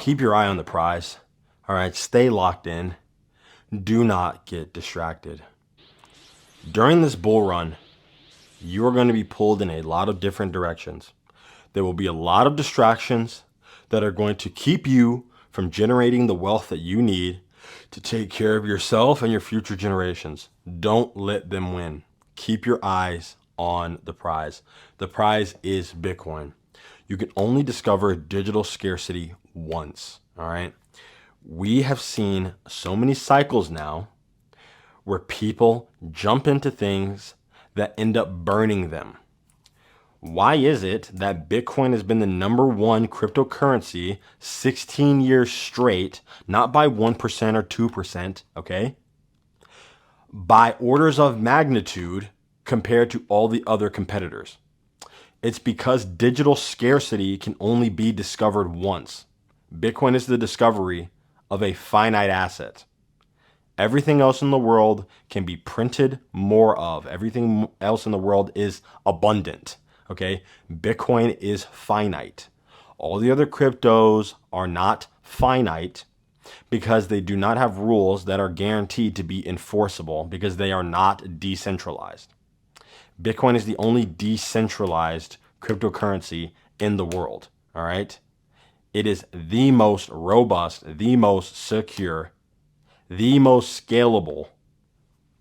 keep your eye on the prize. All right, stay locked in. Do not get distracted. During this bull run, you are going to be pulled in a lot of different directions. There will be a lot of distractions that are going to keep you from generating the wealth that you need to take care of yourself and your future generations. Don't let them win. Keep your eyes on the prize. The prize is Bitcoin. You can only discover digital scarcity once, all right? We have seen so many cycles now where people jump into things that end up burning them. Why is it that Bitcoin has been the number one cryptocurrency 16 years straight, not by 1% or 2%, okay? By orders of magnitude compared to all the other competitors. It's because digital scarcity can only be discovered once. Bitcoin is the discovery of a finite asset. Everything else in the world can be printed more of. Everything else in the world is abundant. Okay? Bitcoin is finite. All the other cryptos are not finite because they do not have rules that are guaranteed to be enforceable because they are not decentralized. Bitcoin is the only decentralized cryptocurrency in the world. All right? It is the most robust, the most secure, the most scalable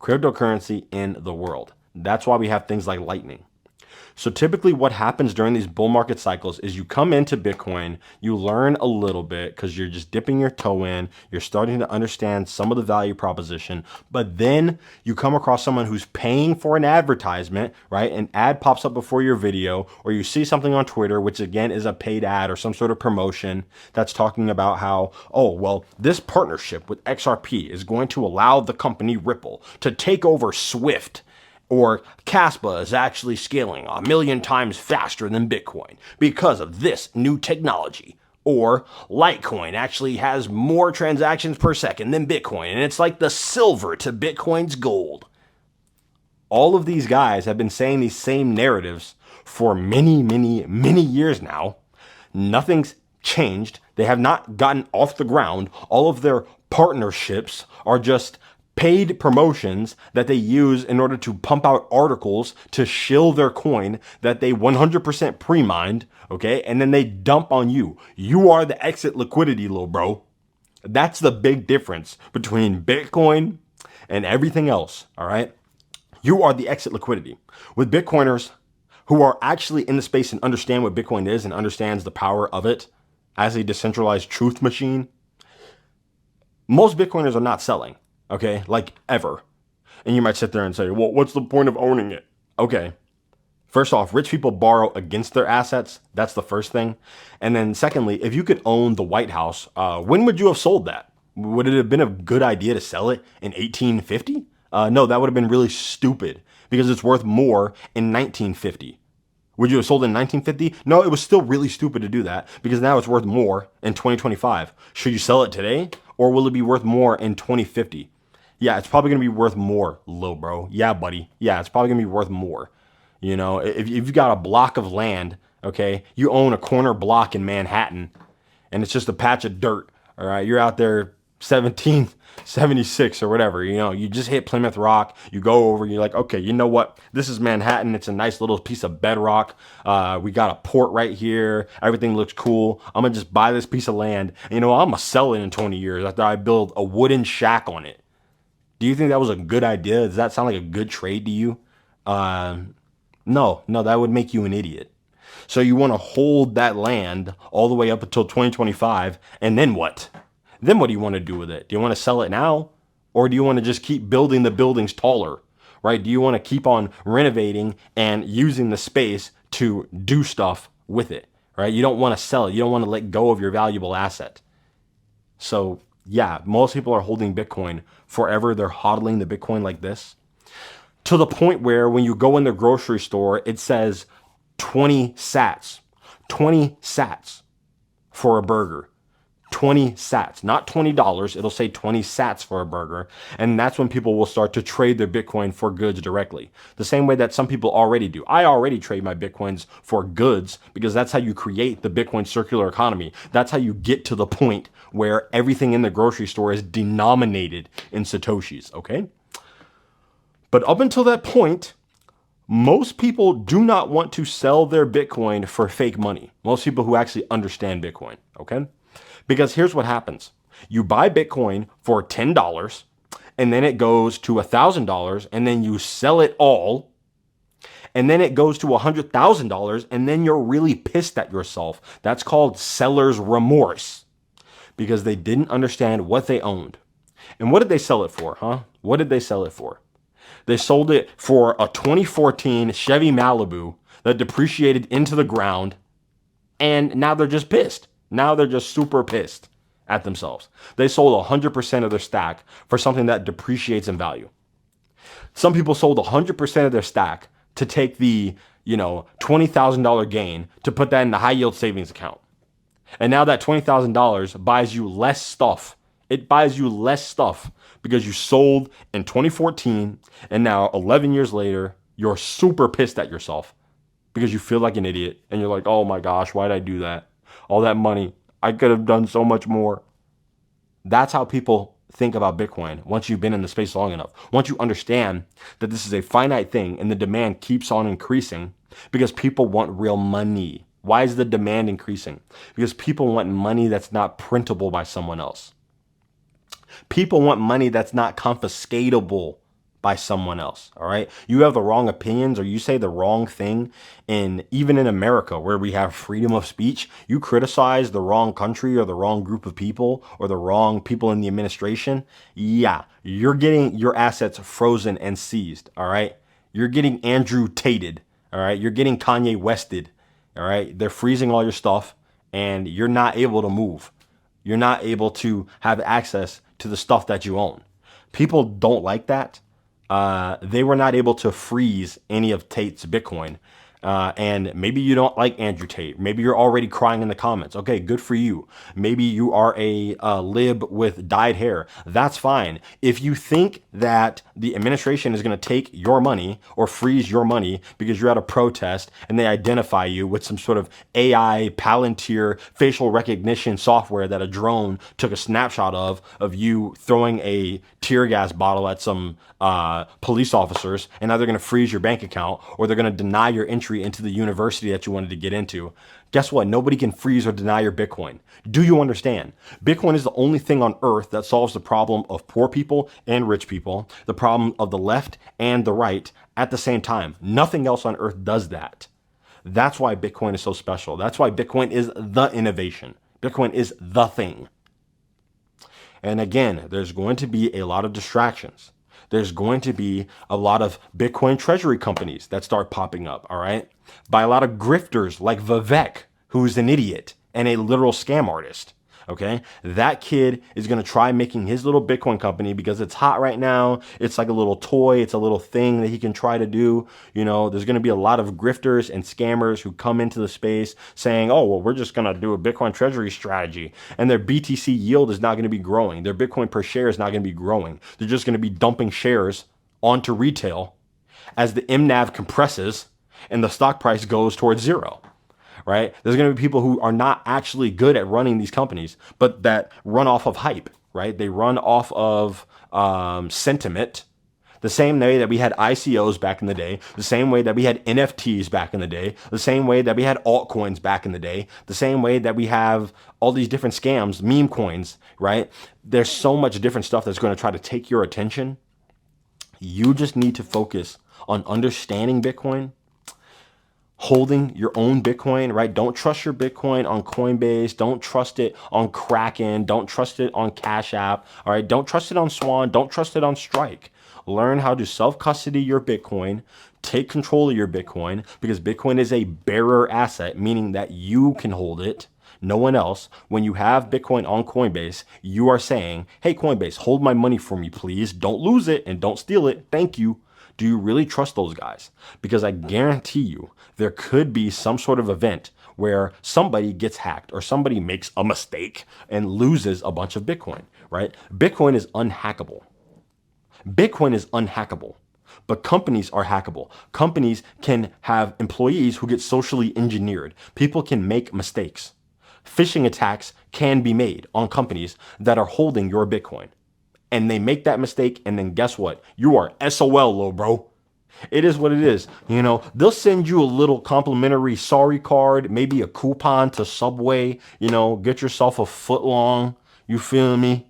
cryptocurrency in the world. That's why we have things like Lightning. So typically what happens during these bull market cycles is you come into Bitcoin, you learn a little bit because you're just dipping your toe in, you're starting to understand some of the value proposition, but then you come across someone who's paying for an advertisement, right? An ad pops up before your video, or you see something on Twitter, which again is a paid ad or some sort of promotion that's talking about how, oh, well, this partnership with XRP is going to allow the company Ripple to take over Swift. Or Caspa is actually scaling 1,000,000 times faster than Bitcoin because of this new technology. Or Litecoin actually has more transactions per second than Bitcoin, and it's like the silver to Bitcoin's gold. All of these guys have been saying these same narratives for many, many, many years now. Nothing's changed. They have not gotten off the ground. All of their partnerships are just paid promotions that they use in order to pump out articles to shill their coin that they 100% pre-mined, okay? And then they dump on you. You are the exit liquidity, little bro. That's the big difference between Bitcoin and everything else, all right? You are the exit liquidity. With Bitcoiners who are actually in the space and understand what Bitcoin is and understands the power of it as a decentralized truth machine, most Bitcoiners are not selling. Okay, like ever. And you might sit there and say, well, what's the point of owning it? Okay, first off, rich people borrow against their assets. That's the first thing. And then secondly, if you could own the White House, when would you have sold that? Would it have been a good idea to sell it in 1850? No, that would have been really stupid because it's worth more in 1950. Would you have sold it in 1950? No, it was still really stupid to do that because now it's worth more in 2025. Should you sell it today or will it be worth more in 2050? Yeah, it's probably going to be worth more, lil bro. Yeah, buddy. Yeah, it's probably going to be worth more. You know, if you've got a block of land, okay, you own a corner block in Manhattan and it's just a patch of dirt, all right, you're out there 1776 or whatever, you know, you just hit Plymouth Rock, you go over, you're like, okay, you know what? This is Manhattan. It's a nice little piece of bedrock. We got a port right here. Everything looks cool. I'm going to just buy this piece of land. And, you know, I'm going to sell it in 20 years after I build a wooden shack on it. Do you think that was a good idea? Does that sound like a good trade to you? No, that would make you an idiot. So you want to hold that land all the way up until 2025. And then what? Then what do you want to do with it? Do you want to sell it now? Or do you want to just keep building the buildings taller, right? Do you want to keep on renovating and using the space to do stuff with it, right? You don't want to sell it. You don't want to let go of your valuable asset. So yeah, most people are holding Bitcoin forever. They're hodling the Bitcoin like this to the point where when you go in the grocery store, it says 20 sats for a burger. 20 sats, not $20. It'll say 20 sats for a burger. And that's when people will start to trade their Bitcoin for goods directly. The same way that some people already do. I already trade my Bitcoins for goods because that's how you create the Bitcoin circular economy. That's how you get to the point where everything in the grocery store is denominated in Satoshis, okay? But up until that point, most people do not want to sell their Bitcoin for fake money. Most people who actually understand Bitcoin, okay? Because here's what happens. You buy Bitcoin for $10 and then it goes to $1,000 and then you sell it all and then it goes to $100,000 and then you're really pissed at yourself. That's called seller's remorse because they didn't understand what they owned. And what did they sell it for, huh? What did they sell it for? They sold it for a 2014 Chevy Malibu that depreciated into the ground, and now they're just pissed. Now they're just super pissed at themselves. They sold 100% of their stack for something that depreciates in value. Some people sold 100% of their stack to take the, $20,000 gain to put that in the high yield savings account. And now that $20,000 buys you less stuff. It buys you less stuff because you sold in 2014 and now 11 years later, you're super pissed at yourself because you feel like an idiot and you're like, oh my gosh, why did I do that? All that money, I could have done so much more. That's how people think about Bitcoin once you've been in the space long enough. Once you understand that this is a finite thing and the demand keeps on increasing because people want real money. Why is the demand increasing? Because people want money that's not printable by someone else. People want money that's not confiscatable by someone else. All right. You have the wrong opinions or you say the wrong thing. And even in America, where we have freedom of speech, you criticize the wrong country or the wrong group of people or the wrong people in the administration. Yeah, you're getting your assets frozen and seized. All right. You're getting Andrew Tated. All right. You're getting Kanye Wested. All right. They're freezing all your stuff and you're not able to move. You're not able to have access to the stuff that you own. People don't like that. They were not able to freeze any of Tate's Bitcoin. And maybe you don't like Andrew Tate. Maybe you're already crying in the comments. Okay, good for you. Maybe you are a lib with dyed hair. That's fine. If you think that the administration is going to take your money or freeze your money because you're at a protest and they identify you with some sort of AI Palantir facial recognition software that a drone took a snapshot of you throwing a tear gas bottle at some police officers, and now they're going to freeze your bank account or they're going to deny your entry into the university that you wanted to get into. Guess what? Nobody can freeze or deny your Bitcoin. Do you understand? Bitcoin is the only thing on earth that solves the problem of poor people and rich people, the problem of the left and the right at the same time. Nothing else on earth does that. That's why Bitcoin is so special. That's why Bitcoin is the innovation. Bitcoin is the thing. And again, there's going to be a lot of distractions. There's going to be a lot of Bitcoin treasury companies that start popping up, all right? By a lot of grifters like Vivek, who's an idiot and a literal scam artist, okay? That kid is going to try making his little Bitcoin company because it's hot right now. It's like a little toy. It's a little thing that he can try to do. There's going to be a lot of grifters and scammers who come into the space saying, oh, well, we're just going to do a Bitcoin treasury strategy. And their BTC yield is not going to be growing. Their Bitcoin per share is not going to be growing. They're just going to be dumping shares onto retail as the MNAV compresses and the stock price goes towards zero. Right? There's going to be people who are not actually good at running these companies, but that run off of hype, right? They run off of sentiment, the same way that we had ICOs back in the day, the same way that we had NFTs back in the day, the same way that we had altcoins back in the day, the same way that we have all these different scams, meme coins, right? There's so much different stuff that's going to try to take your attention. You just need to focus on understanding Bitcoin, holding your own Bitcoin, right? Don't trust your Bitcoin on Coinbase. Don't trust it on Kraken. Don't trust it on Cash App. All right. Don't trust it on Swan. Don't trust it on Strike. Learn how to self-custody your Bitcoin. Take control of your Bitcoin because Bitcoin is a bearer asset, meaning that you can hold it. No one else. When you have Bitcoin on Coinbase, you are saying, hey, Coinbase, hold my money for me, please. Don't lose it and don't steal it. Thank you. Do you really trust those guys? Because I guarantee you there could be some sort of event where somebody gets hacked or somebody makes a mistake and loses a bunch of Bitcoin, right? Bitcoin is unhackable. Bitcoin is unhackable, but companies are hackable. Companies can have employees who get socially engineered. People can make mistakes. Phishing attacks can be made on companies that are holding your Bitcoin. And they make that mistake, and then guess what? You are SOL, little bro. It is what it is. You know, they'll send you a little complimentary sorry card, maybe a coupon to Subway, you know, get yourself a foot long. You feel me?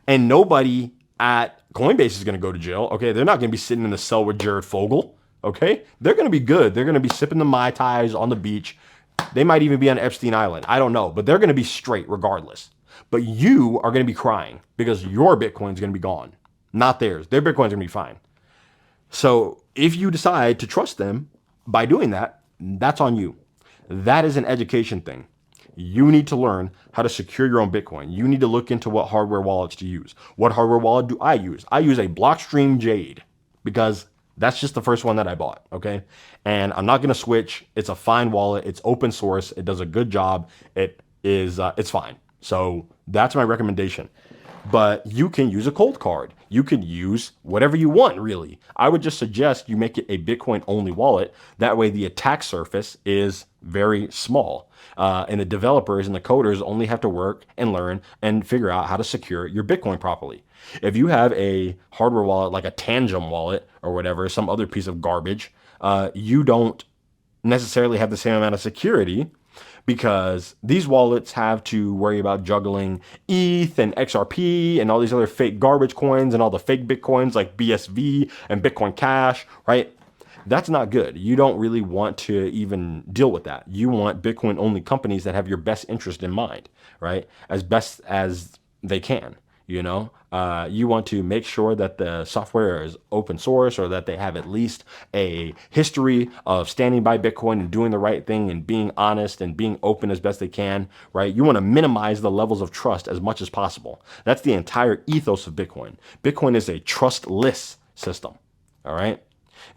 And nobody at Coinbase is going to go to jail. Okay. They're not going to be sitting in the cell with Jared Fogle. Okay. They're going to be good. They're going to be sipping the Mai Tais on the beach. They might even be on Epstein Island. I don't know, but they're going to be straight regardless. But you are going to be crying because your Bitcoin is going to be gone, not theirs. Their Bitcoin's going to be fine. So if you decide to trust them by doing that, that's on you. That is an education thing. You need to learn how to secure your own Bitcoin. You need to look into what hardware wallets to use. What hardware wallet do I use? I use a Blockstream Jade because that's just the first one that I bought. Okay. And I'm not going to switch. It's a fine wallet. It's open source. It does a good job. It's fine. So that's my recommendation. But you can use a cold card. You could use whatever you want, really. I would just suggest you make it a Bitcoin only wallet. That way the attack surface is very small. And the developers and the coders only have to work and learn and figure out how to secure your Bitcoin properly. If you have a hardware wallet like a Tangem wallet or whatever, some other piece of garbage, you don't necessarily have the same amount of security because these wallets have to worry about juggling ETH and XRP and all these other fake garbage coins and all the fake Bitcoins like BSV and Bitcoin Cash, right? That's not good. You don't really want to even deal with that. You want Bitcoin only companies that have your best interest in mind, right? As best as they can. You know, you want to make sure that the software is open source or that they have at least a history of standing by Bitcoin and doing the right thing and being honest and being open as best they can, right? You want to minimize the levels of trust as much as possible. That's the entire ethos of Bitcoin. Bitcoin is a trustless system, all right?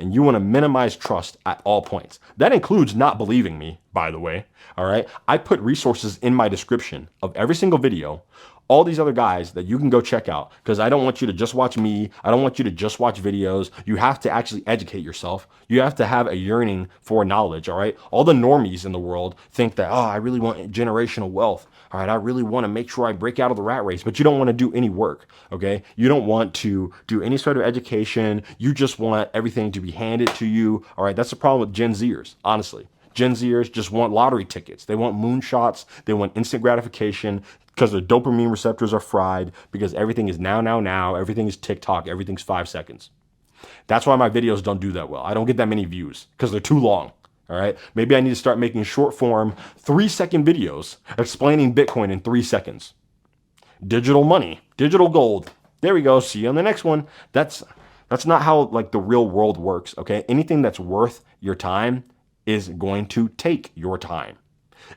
And you want to minimize trust at all points. That includes not believing me, by the way, all right? I put resources in my description of every single video, all these other guys that you can go check out because I don't want you to just watch me. I don't want you to just watch videos. You have to actually educate yourself. You have to have a yearning for knowledge, all right? All the normies in the world think that, oh, I really want generational wealth. All right, I really want to make sure I break out of the rat race, but you don't want to do any work, okay? You don't want to do any sort of education. You just want everything to be handed to you, all right? That's the problem with Gen Zers, honestly. Gen Zers just want lottery tickets. They want moonshots. They want instant gratification because their dopamine receptors are fried because everything is now. Everything is TikTok. Everything's 5 seconds. That's why my videos don't do that well. I don't get that many views because they're too long. All right. Maybe I need to start making short form 3-second videos explaining Bitcoin in 3 seconds. Digital money, digital gold. There we go. See you on the next one. That's not how like the real world works. Okay. Anything that's worth your time is going to take your time.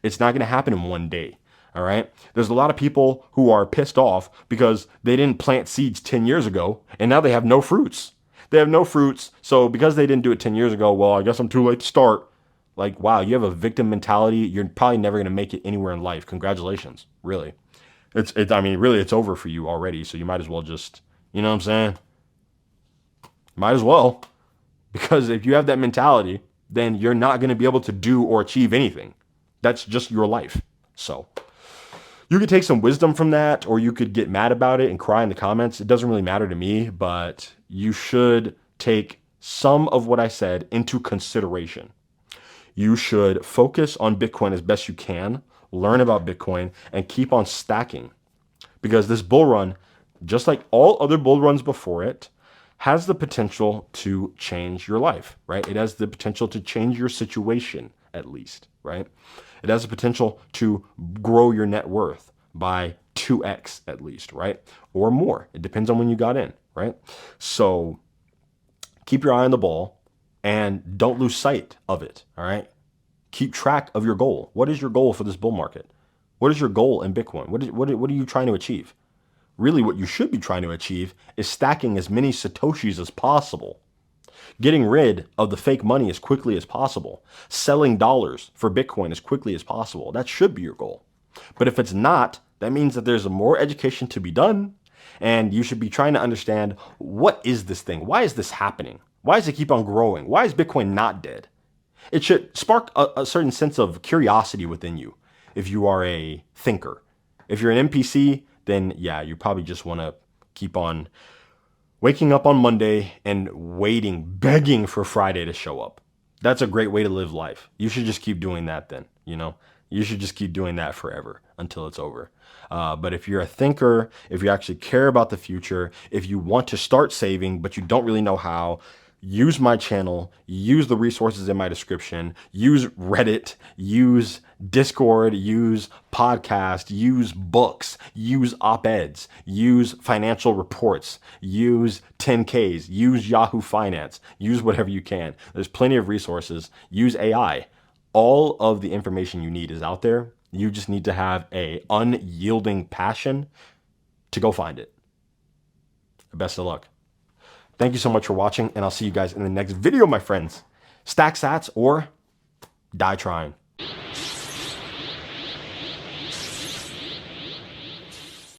It's not going to happen in one day. All right. There's a lot of people who are pissed off because they didn't plant seeds 10 years ago and now they have no fruits. They have no fruits. So because they didn't do it 10 years ago, well, I guess I'm too late to start. Like, wow, you have a victim mentality. You're probably never going to make it anywhere in life. Congratulations. Really. Really, it's over for you already. So you might as well just, you know what I'm saying? Might as well. Because if you have that mentality, then you're not going to be able to do or achieve anything. That's just your life. So you could take some wisdom from that, or you could get mad about it and cry in the comments. It doesn't really matter to me, but you should take some of what I said into consideration. You should focus on Bitcoin as best you can, learn about Bitcoin, and keep on stacking. Because this bull run, just like all other bull runs before it, has the potential to change your life, right? It has the potential to change your situation, at least, right? It has the potential to grow your net worth by 2x at least, right? Or more. It depends on when you got in, right? So keep your eye on the ball and don't lose sight of it, all right? Keep track of your goal. What is your goal for this bull market? What is your goal in Bitcoin? What are you trying to achieve? Really, what you should be trying to achieve is stacking as many Satoshis as possible. getting rid of the fake money as quickly as possible, selling dollars for Bitcoin as quickly as possible. That should be your goal. But if it's not, that means that there's more education to be done, and you should be trying to understand, what is this thing? Why is this happening? Why does it keep on growing? Why is Bitcoin not dead? It should spark a certain sense of curiosity within you if you are a thinker. If you're an NPC, then yeah, you probably just want to keep on waking up on Monday and waiting, begging for Friday to show up. That's a great way to live life. You should just keep doing that then, you know? You should just keep doing that forever until it's over. But if you're a thinker, if you actually care about the future, if you want to start saving, but you don't really know how, use my channel, use the resources in my description, use Reddit, use Discord, use podcast, use books, use op-eds, use financial reports, use 10Ks, use Yahoo Finance, use whatever you can. There's plenty of resources. Use AI. All of the information you need is out there. You just need to have a unyielding passion to go find it. Best of luck. Thank you so much for watching, and I'll see you guys in the next video, my friends. Stack sats or die trying.